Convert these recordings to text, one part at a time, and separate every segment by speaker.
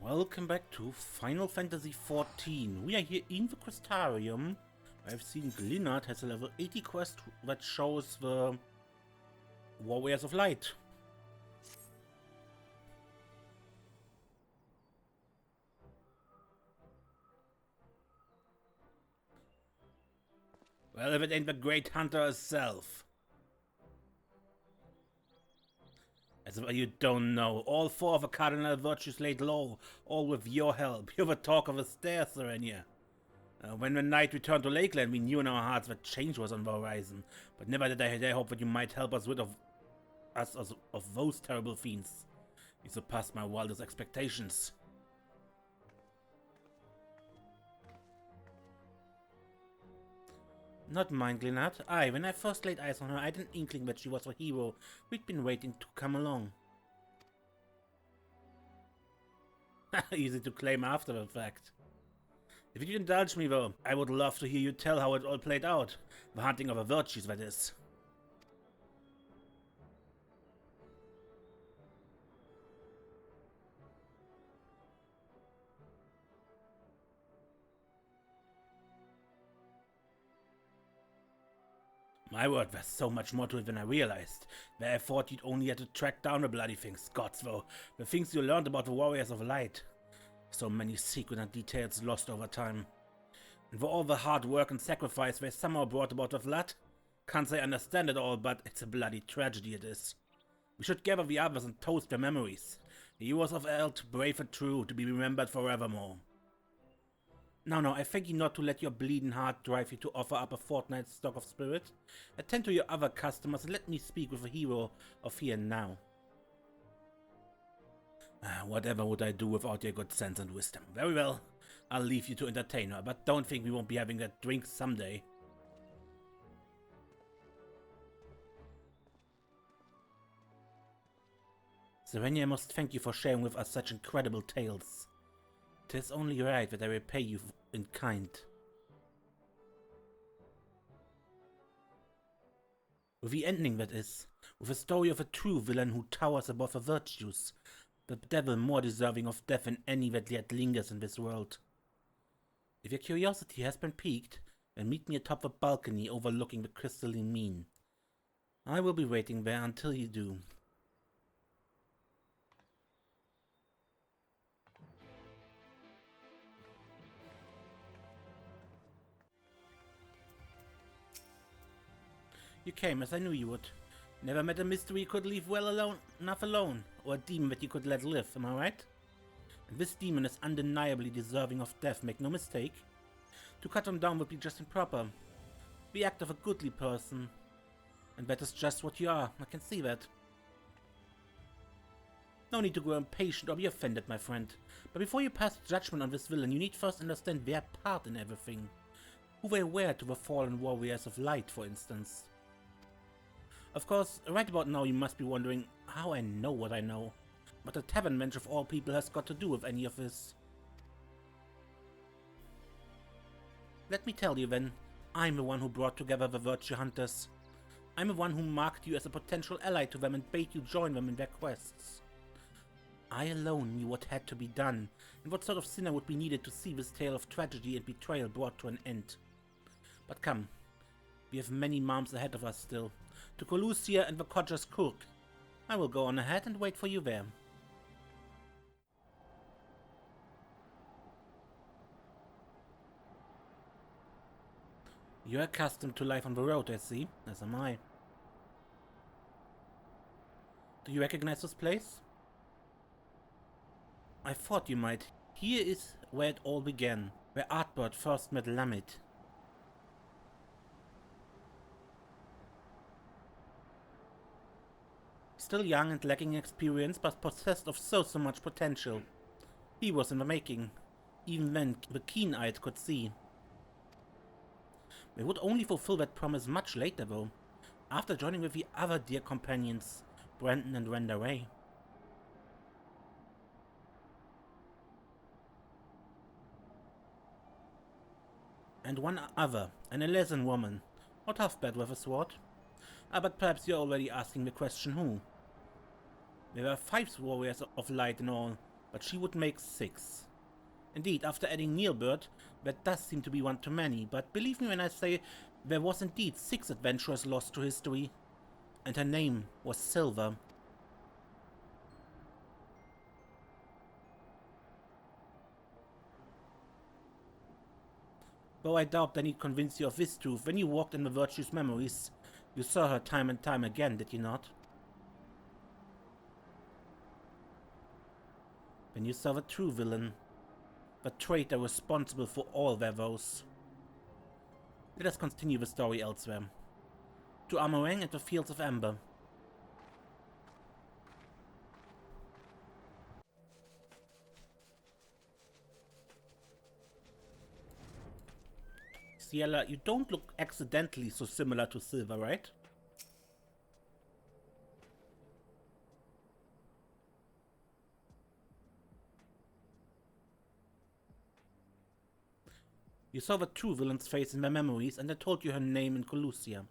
Speaker 1: Welcome back to Final Fantasy XIV. We are here in the Crystarium. I've seen Glinard has a level 80 quest that shows the Warriors of Light. Well, if it ain't the Great Hunter herself. As if you don't know, all four of the cardinal virtues laid low, all with your help. You're the talk of the stairs, Serenia. When the night returned to Lakeland, we knew in our hearts that change was on the horizon, but never did I dare hope that you might help us rid of those terrible fiends. You surpassed my wildest expectations. Not mine, Glinard. When I first laid eyes on her, I had an inkling that she was the hero we'd been waiting to come along. Easy to claim after the fact. If you'd indulge me, though, I would love to hear you tell how it all played out. The hunting of the virtues, that is. My word, there's so much more to it than I realized. Where I thought you'd only had to track down the bloody things. Gods, though, the things you learned about the Warriors of Light. So many secrets and details lost over time. And for all the hard work and sacrifice they somehow brought about the flood, can't say I understand it all, but it's a bloody tragedy it is. We should gather the others and toast their memories. The heroes of Eld, brave and true, to be remembered forevermore. Now, I thank you not to let your bleeding heart drive you to offer up a fortnight's stock of spirit. Attend to your other customers and let me speak with the hero of here and now. Whatever would I do without your good sense and wisdom? Very well, I'll leave you to entertain her, but don't think we won't be having that drink someday. Serenia, I must thank you for sharing with us such incredible tales. 'Tis only right that I repay you in kind. With the ending, that is. With the story of a true villain who towers above the virtues. The devil more deserving of death than any that yet lingers in this world. If your curiosity has been piqued, then meet me atop the balcony overlooking the crystalline mean. I will be waiting there until you do. You came as I knew you would. Never met a mystery you could leave enough alone, or a demon that you could let live, am I right? And this demon is undeniably deserving of death, make no mistake. To cut him down would be just improper. The act of a goodly person. And that is just what you are, I can see that. No need to grow impatient or be offended, my friend. But before you pass judgment on this villain, you need first understand their part in everything. Who they were to the fallen warriors of light, for instance. Of course, right about now you must be wondering how I know what I know. What a tavern wench of all people has got to do with any of this. Let me tell you then, I'm the one who brought together the Virtue Hunters. I'm the one who marked you as a potential ally to them and bade you join them in their quests. I alone knew what had to be done, and what sort of sinner would be needed to see this tale of tragedy and betrayal brought to an end. But come, we have many months ahead of us still. To Colusia and the Codger's Cook. I will go on ahead and wait for you there. You're accustomed to life on the road, I see, as am I. Do you recognize this place? I thought you might. Here is where it all began, where Artbird first met Lamed. Still young and lacking experience, but possessed of so much potential. He was in the making. Even then, the keen-eyed could see. They would only fulfill that promise much later, though, after joining with the other dear companions, Brandon and Rendaray. And one other, an Elezen woman, not half bad with a sword. But perhaps you're already asking the question who? There were 5 warriors of light in all, but she would make 6. Indeed, after adding Neilbert, that does seem to be one too many, but believe me when I say there was indeed 6 adventurers lost to history, and her name was Silver. Though I doubt I need convince you of this truth, when you walked in the Virtue's memories, you saw her time and time again, did you not? Then you saw the true villain, the traitor responsible for all their woes. Let us continue the story elsewhere. To Amarang and the Fields of Amber. Ciella, you don't look accidentally so similar to Silver, right? You saw the true villain's face in their memories, and I told you her name in Colusia.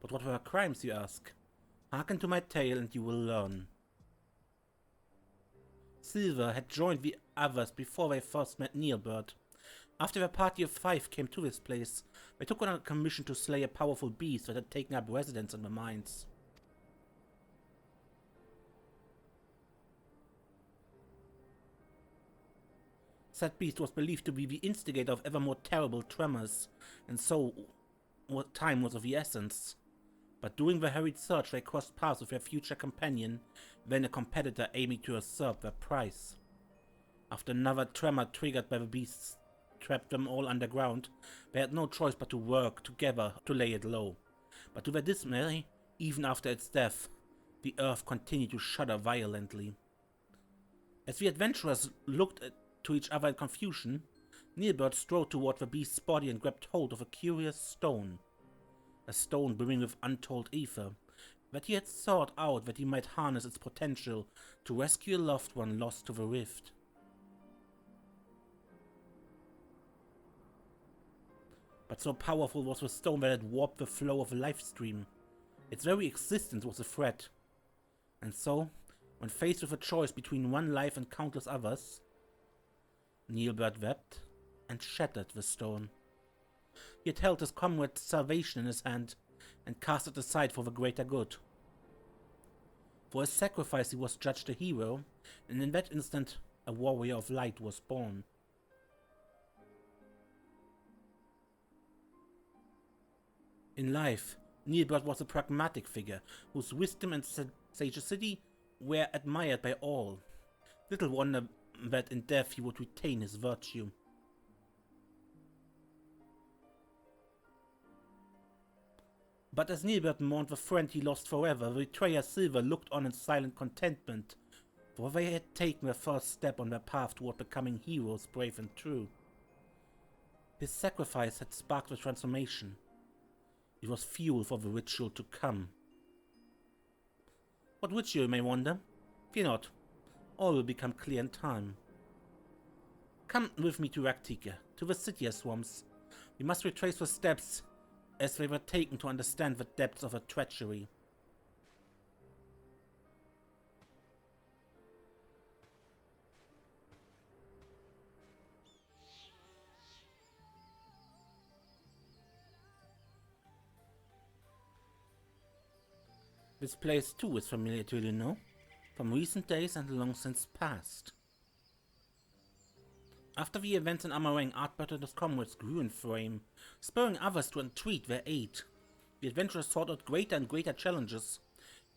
Speaker 1: But what were her crimes, you ask? Hearken to my tale and you will learn. Silver had joined the others before they first met Neilbert. After the party of 5 came to this place, they took on a commission to slay a powerful beast that had taken up residence in their minds. Said beast was believed to be the instigator of ever more terrible tremors, and so time was of the essence. But during the hurried search they crossed paths with their future companion, then a competitor aiming to usurp their prize. After another tremor triggered by the beasts trapped them all underground, they had no choice but to work together to lay it low. But to their dismay, even after its death, the earth continued to shudder violently. As the adventurers looked to each other in confusion, Neilbert strode toward the beast's body and grabbed hold of a curious stone. A stone brimming with untold ether, that he had sought out that he might harness its potential to rescue a loved one lost to the rift. But so powerful was the stone that it warped the flow of a life stream. Its very existence was a threat. And so, when faced with a choice between one life and countless others, Neilbert wept and shattered the stone. He had held his comrade's salvation in his hand and cast it aside for the greater good. For his sacrifice he was judged a hero, and in that instant a warrior of light was born. In life, Neilbert was a pragmatic figure, whose wisdom and sagacity were admired by all. Little wonder that in death he would retain his virtue. But as Neilbert mourned the friend he lost forever, the betrayer Silver looked on in silent contentment, for they had taken their first step on their path toward becoming heroes brave and true. His sacrifice had sparked the transformation. It was fuel for the ritual to come. What ritual, you may wonder? Fear not. All will become clear in time. Come with me to Raktika, to the city swamps. We must retrace the steps as they were taken to understand the depths of her treachery. This place too is familiar to you, know, from recent days and long since past. After the events in Amarang, Artbert and his comrades grew in fame, spurring others to entreat their aid. The adventurers sought out greater and greater challenges,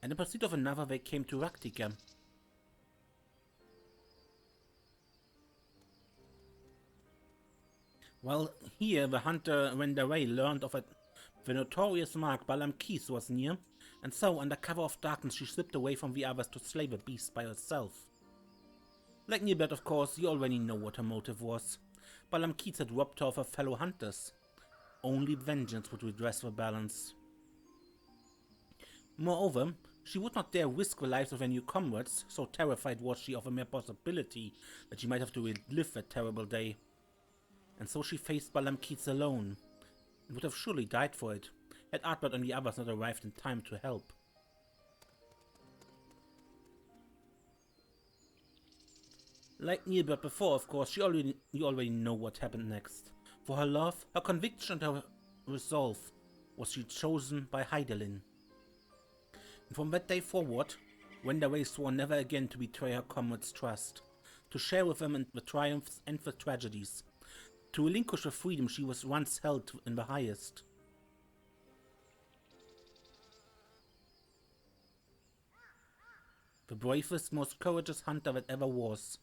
Speaker 1: and in pursuit of another they came to Raktika. While here the hunter Rendaray learned of the notorious mark Balam Keys was near, and so under cover of darkness she slipped away from the others to slay the beast by herself. Like Neilbert, of course, you already know what her motive was. Balam Keats had robbed her of her fellow hunters. Only vengeance would redress the balance. Moreover, she would not dare risk the lives of her new comrades, so terrified was she of a mere possibility that she might have to relive that terrible day. And so she faced Balam Keats alone, and would have surely died for it, had Artbert and the others not arrived in time to help. Like Nilbert before, of course, you already know what happened next. For her love, her conviction and her resolve was she chosen by Heidelin. And from that day forward, Wenderway swore never again to betray her comrades' trust, to share with them in the triumphs and the tragedies, to relinquish the freedom she was once held in the highest. The bravest, most courageous hunter that ever was.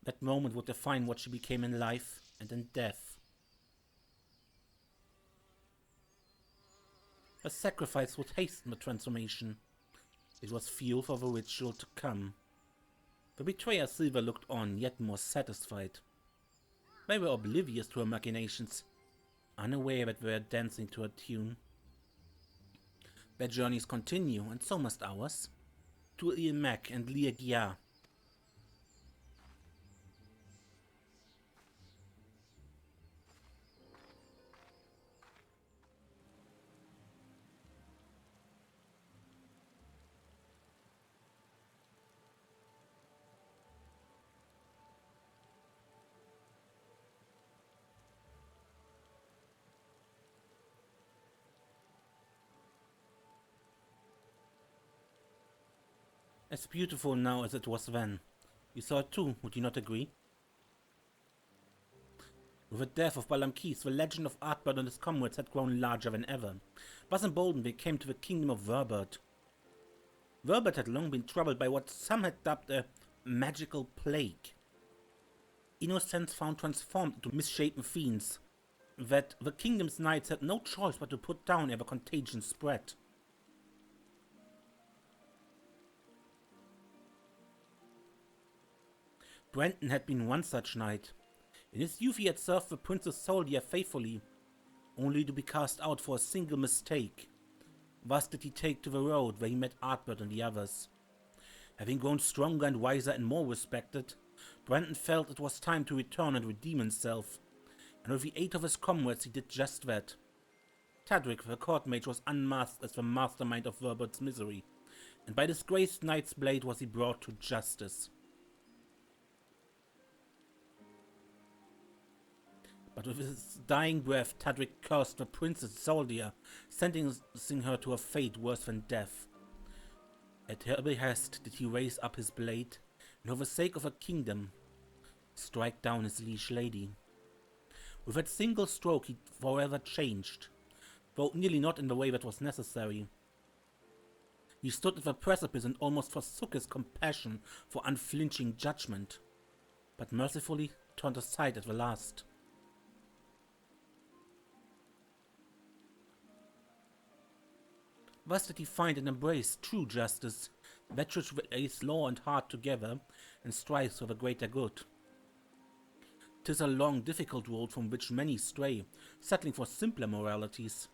Speaker 1: That moment would define what she became in life and in death. Her sacrifice would hasten the transformation. It was fuel for the ritual to come. The betrayer Silver looked on, yet more satisfied. They were oblivious to her machinations, unaware that they were dancing to her tune. Their journeys continue, and so must ours, to Ilmek and Liagia. As beautiful now as it was then. You saw it too, would you not agree? With the death of Balamkis, the legend of Artbird and his comrades had grown larger than ever. Thus emboldened, they came to the kingdom of Verbert. Verbert had long been troubled by what some had dubbed a magical plague. Innocents found transformed into misshapen fiends that the kingdom's knights had no choice but to put down ere the contagion spread. Brenton had been one such knight. In his youth he had served the Princess Soldier faithfully, only to be cast out for a single mistake. Thus did he take to the road where he met Artbird and the others. Having grown stronger and wiser and more respected, Brenton felt it was time to return and redeem himself, and with the aid of his comrades he did just that. Tadric, the court mage, was unmasked as the mastermind of Verbert's misery, and by disgraced knight's blade was he brought to justice. But with his dying breath, Tadric cursed the Princess Soldia, sentencing her to a fate worse than death. At her behest did he raise up his blade, and for the sake of her kingdom, strike down his liege lady. With that single stroke he forever changed, though nearly not in the way that was necessary. He stood at the precipice and almost forsook his compassion for unflinching judgment, but mercifully turned aside at the last. Thus did he find and embrace true justice, that which lays law and heart together and strives for the greater good. 'Tis a long, difficult road from which many stray, settling for simpler moralities,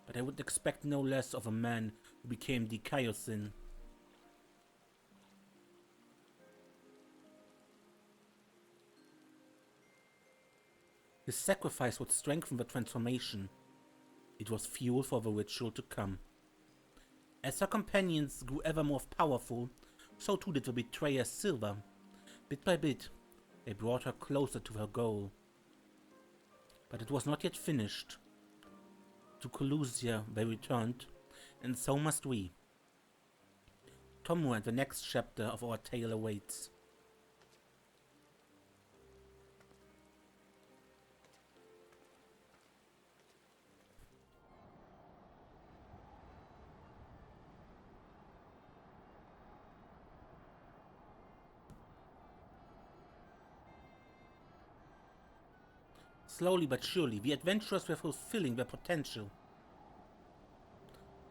Speaker 1: but I would expect no less of a man who became Dikaiosin. His sacrifice would strengthen the transformation. It was fuel for the ritual to come. As her companions grew ever more powerful, so too did the betrayer Silver. Bit by bit, they brought her closer to her goal. But it was not yet finished. To Colusia they returned, and so must we. Tomorrow and the next chapter of our tale awaits. Slowly but surely, the adventurers were fulfilling their potential.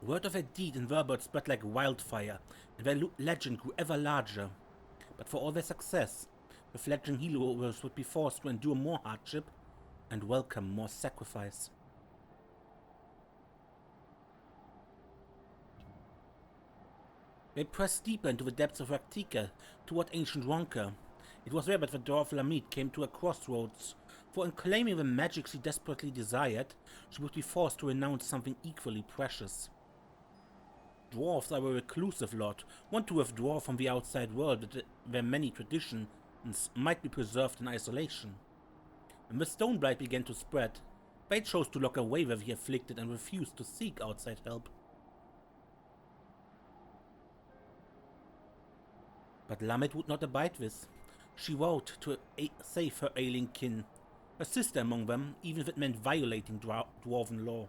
Speaker 1: Word of their deed in Verbert spread like wildfire, and their legend grew ever larger. But for all their success, the fledgling heroes would be forced to endure more hardship and welcome more sacrifice. They pressed deeper into the depths of Raktika, toward ancient Ronka. It was there that the dwarf Lamit came to a crossroads, for in claiming the magic she desperately desired, she would be forced to renounce something equally precious. Dwarves are a reclusive lot, one to withdraw from the outside world, where many traditions might be preserved in isolation. When the stone blight began to spread, they chose to lock away the afflicted and refused to seek outside help. But Lamed would not abide this. She vowed to save her ailing kin, her sister among them, even if it meant violating dwarven law.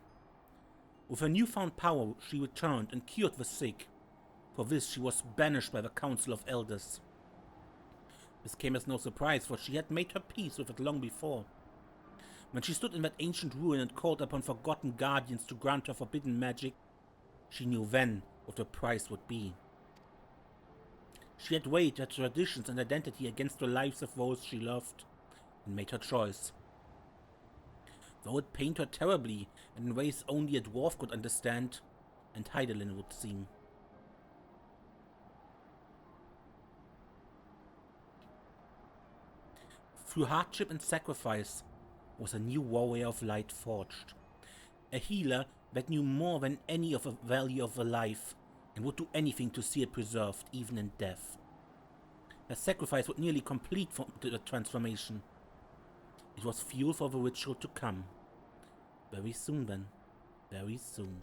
Speaker 1: With her newfound power, she returned and cured the sick. For this, she was banished by the Council of Elders. This came as no surprise, for she had made her peace with it long before. When she stood in that ancient ruin and called upon forgotten guardians to grant her forbidden magic, she knew then what the price would be. She had weighed her traditions and identity against the lives of those she loved, and made her choice. Though it pained her terribly, and in ways only a dwarf could understand, and Heidelin would seem. Through hardship and sacrifice was a new warrior of light forged. A healer that knew more than any of the value of a life, and would do anything to see it preserved, even in death. Her sacrifice would nearly complete the transformation. It was fuel for the ritual to come. Very soon then. Very soon.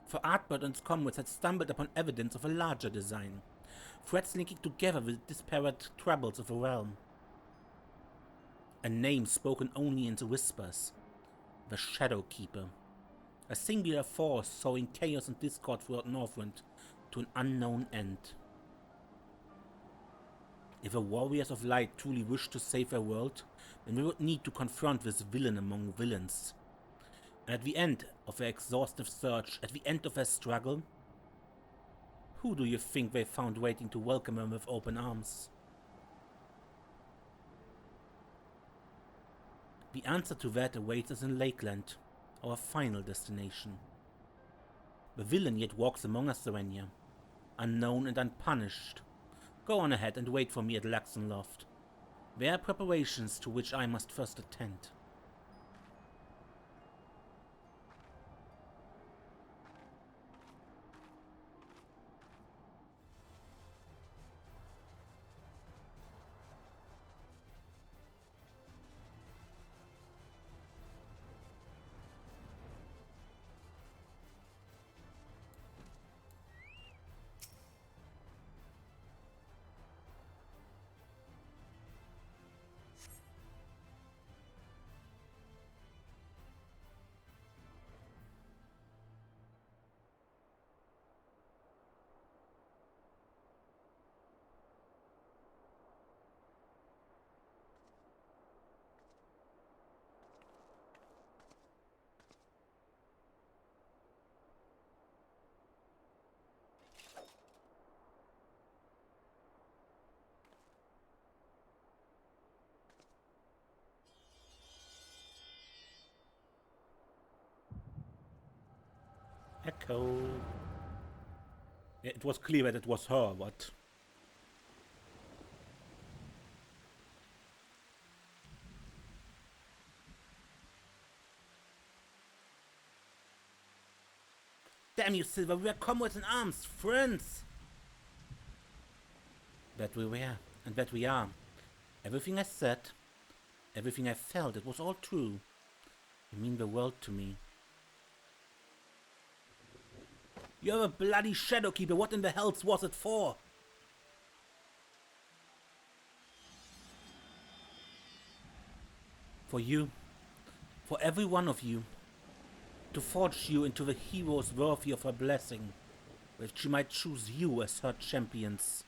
Speaker 1: For Artbird and his comrades had stumbled upon evidence of a larger design. Threads linking together the disparate troubles of the realm. A name spoken only in the whispers. The Shadowkeeper. A singular force sowing chaos and discord throughout Northrend to an unknown end. If the warriors of light truly wished to save their world, then they would need to confront this villain among villains. And at the end of their exhaustive search, at the end of their struggle, who do you think they found waiting to welcome them with open arms? The answer to that awaits us in Lakeland, our final destination. The villain yet walks among us, Serenia, unknown and unpunished. Go on ahead and wait for me at Laxenloft. There are preparations to which I must first attend. Echo. Yeah, it was clear that it was her, but... Damn you, Silver, we are comrades in arms, friends! That we were, and that we are. Everything I said, everything I felt, it was all true. You mean the world to me. You're a bloody Shadowkeeper, what in the hells was it for? For you, for every one of you, to forge you into the heroes worthy of her blessing, that she might choose you as her champions.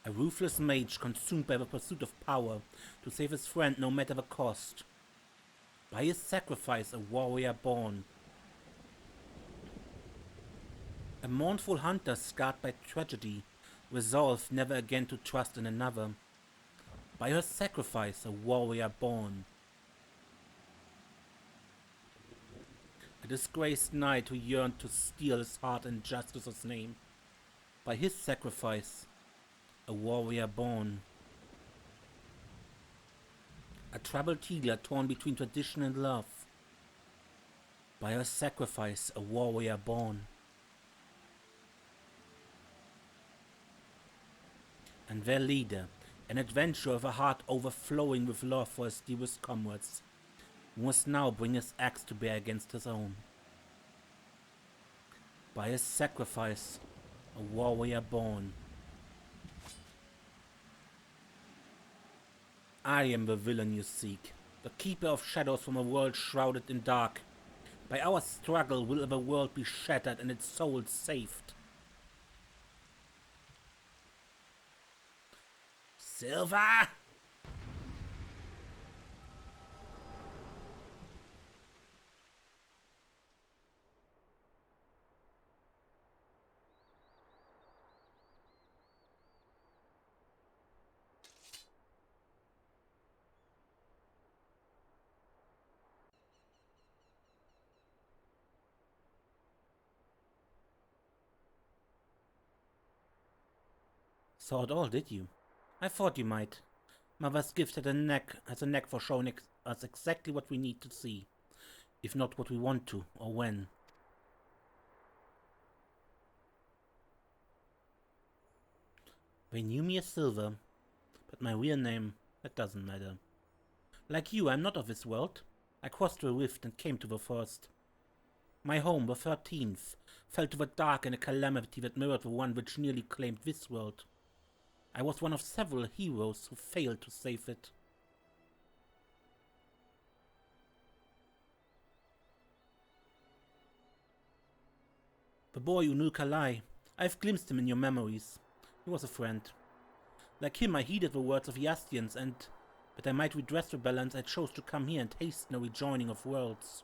Speaker 1: A ruthless mage consumed by the pursuit of power to save his friend no matter the cost. By his sacrifice a warrior born. A mournful hunter scarred by tragedy, resolved never again to trust in another. By her sacrifice a warrior born. A disgraced knight who yearned to steal his heart in justice's name. By his sacrifice a warrior born. A troubled healer torn between tradition and love. By her sacrifice a warrior born. and their leader, an adventurer with a heart overflowing with love for his dearest comrades, who must now bring his axe to bear against his own. By his sacrifice, a warrior born. I am the villain you seek, the keeper of shadows from a world shrouded in dark. By our struggle will the world be shattered and its soul saved. Silver! Saw it all, did you? I thought you might. Mother's gift has a knack for showing us exactly what we need to see, if not what we want to, or when. They knew me as Silver, but my real name, that doesn't matter. Like you, I'm not of this world. I crossed the rift and came to the first. My home, the 13th, fell to the dark in a calamity that mirrored the one which nearly claimed this world. I was one of several heroes who failed to save it. The boy who knew Kalai, I've glimpsed him in your memories. He was a friend. Like him, I heeded the words of Yastians, and, that I might redress the balance, I chose to come here and hasten a rejoining of worlds.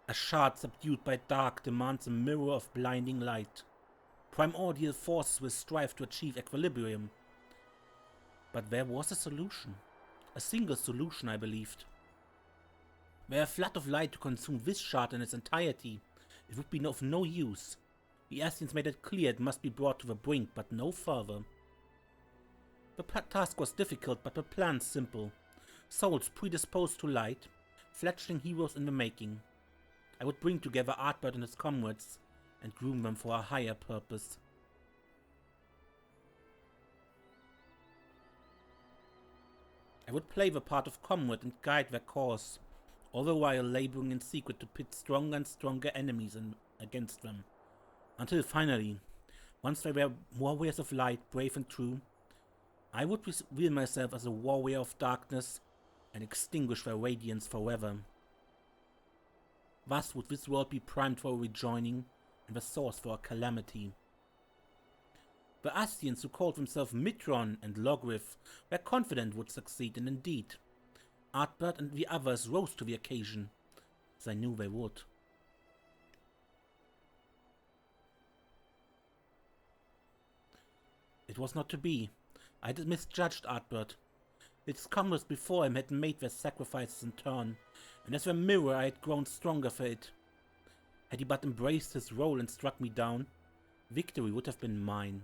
Speaker 1: A shard subdued by dark demands a mirror of blinding light. Primordial forces will strive to achieve equilibrium. But there was a solution. A single solution, I believed. Were a flood of light to consume this shard in its entirety, it would be of no use. The Ascians made it clear it must be brought to the brink, but no further. The task was difficult, but the plan simple. Souls predisposed to light, fledgling heroes in the making. I would bring together Artbert and his comrades, and groom them for a higher purpose. I would play the part of comrade and guide their cause, all the while laboring in secret to pit stronger and stronger enemies against them. Until finally, once they were warriors of light, brave and true, I would reveal myself as a warrior of darkness and extinguish their radiance forever. Thus would this world be primed for a rejoining, and the source for a calamity. The Ascians who called themselves Mitron and Logrith were confident would succeed, and indeed, Artbert and the others rose to the occasion, as I knew they would. It was not to be. I had misjudged Artbert. Its comrades before him had made their sacrifices in turn, and as a mirror I had grown stronger for it. Had he but embraced his role and struck me down, victory would have been mine.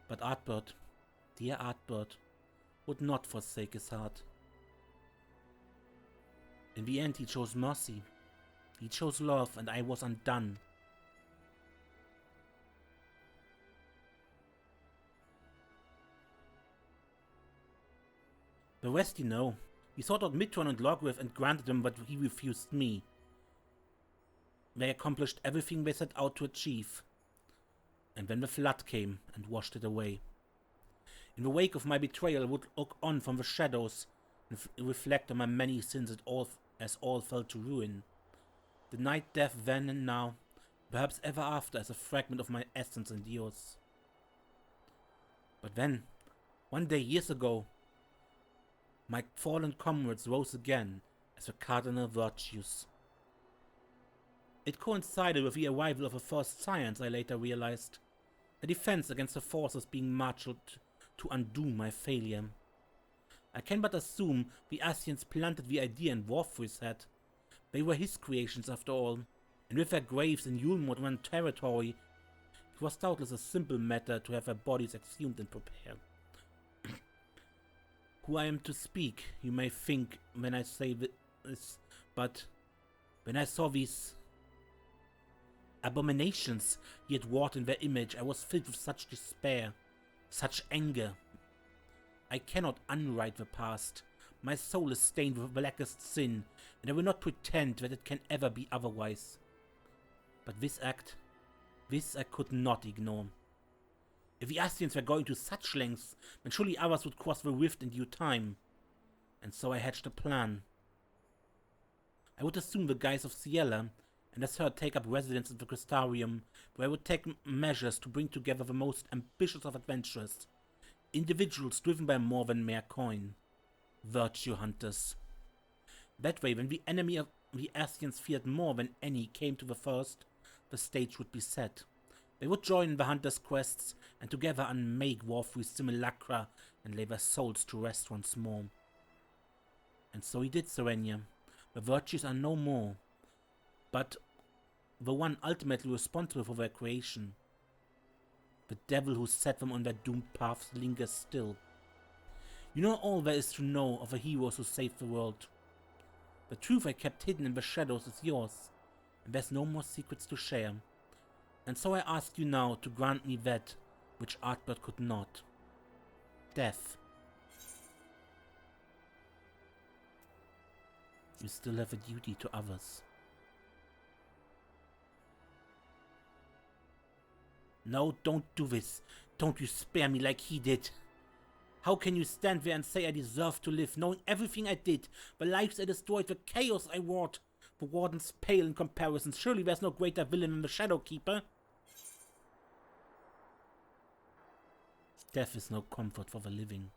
Speaker 1: But Artbert, dear Artbert, would not forsake his heart. In the end he chose mercy. He chose love, and I was undone. The rest you know. He sought out Mitron and Logrith and granted them what he refused me. They accomplished everything they set out to achieve. And then the flood came and washed it away. In the wake of my betrayal I would look on from the shadows and reflect on my many sins as all fell to ruin. The night death then and now, perhaps ever after, as a fragment of my essence endures. But then, one day years ago, my fallen comrades rose again as the cardinal virtues. It coincided with the arrival of a first science, I later realized, a defense against the forces being marshaled to undo my failure. I can but assume the Ascians planted the idea in Warfrey's head. They were his creations after all, and with their graves in Yulmord one territory, it was doubtless a simple matter to have their bodies exhumed and prepared. Who I am to speak, you may think when I say this, but when I saw these abominations he had wrought in their image, I was filled with such despair, such anger. I cannot unwrite the past. My soul is stained with blackest sin, and I will not pretend that it can ever be otherwise. But this act, this I could not ignore. If the Ascians were going to such lengths, then surely others would cross the rift in due time. And so I hatched a plan. I would assume the guise of Ciella, and as her take up residence in the Crystarium, where I would take measures to bring together the most ambitious of adventurers, individuals driven by more than mere coin, virtue hunters. That way, when the enemy of the Ascians feared more than any came to the first, the stage would be set. They would join the hunters' quests, and together unmake war-free simulacra and lay their souls to rest once more. And so he did, Serenia. The virtues are no more, but the one ultimately responsible for their creation. The devil who set them on their doomed paths lingers still. You know all there is to know of the heroes who saved the world. The truth I kept hidden in the shadows is yours, and there's no more secrets to share. And so I ask you now to grant me that which Artbert could not. Death. You still have a duty to others. No, don't do this. Don't you spare me like he did. How can you stand there and say I deserve to live, knowing everything I did, the lives I destroyed, the chaos I wrought? The Warden's pale in comparison. Surely there's no greater villain than the Shadowkeeper. Death is no comfort for the living.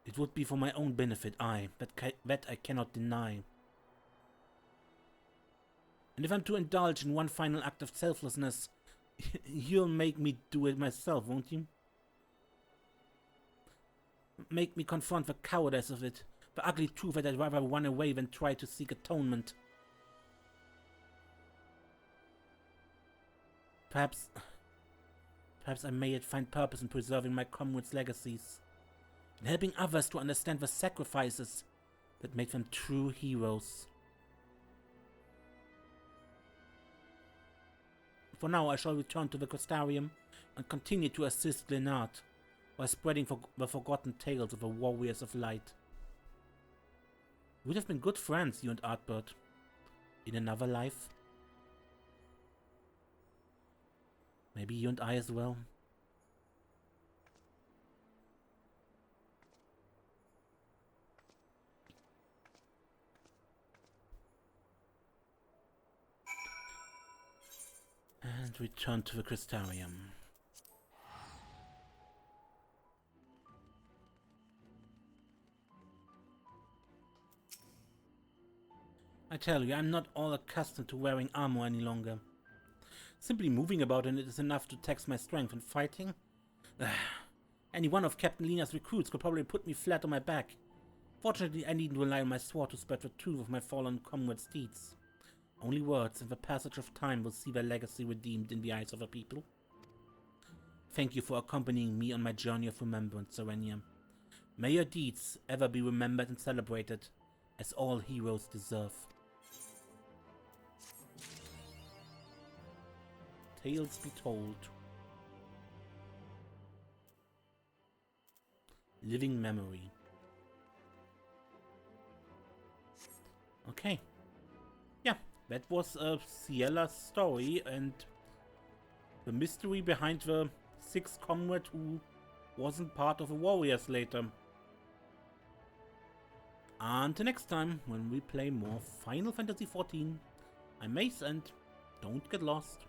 Speaker 1: It would be for my own benefit, that I cannot deny. And if I'm to indulge in one final act of selflessness, you'll make me do it myself, won't you? Make me confront the cowardice of it, the ugly truth that I'd rather run away than try to seek atonement. Perhaps I may yet find purpose in preserving my comrades' legacies, and helping others to understand the sacrifices that make them true heroes. For now, I shall return to the Crystarium and continue to assist Glenart while spreading the forgotten tales of the Warriors of Light. We would have been good friends, you and Artbert, in another life. Maybe you and I as well. And return to the Crystarium. I tell you, I'm not all accustomed to wearing armor any longer. Simply moving about in it is enough to tax my strength, and fighting? Any one of Captain Lena's recruits could probably put me flat on my back. Fortunately, I needn't rely on my sword to spread the truth of my fallen comrades' deeds. Only words and the passage of time will see their legacy redeemed in the eyes of the people. Thank you for accompanying me on my journey of remembrance, Serenia. May your deeds ever be remembered and celebrated, as all heroes deserve. Tales be told. Living memory. Okay. Yeah, that was Ciella's story and the mystery behind the 6th comrade who wasn't part of the Warriors later. Until next time, when we play more Final Fantasy XIV, I'm Mace and don't get lost.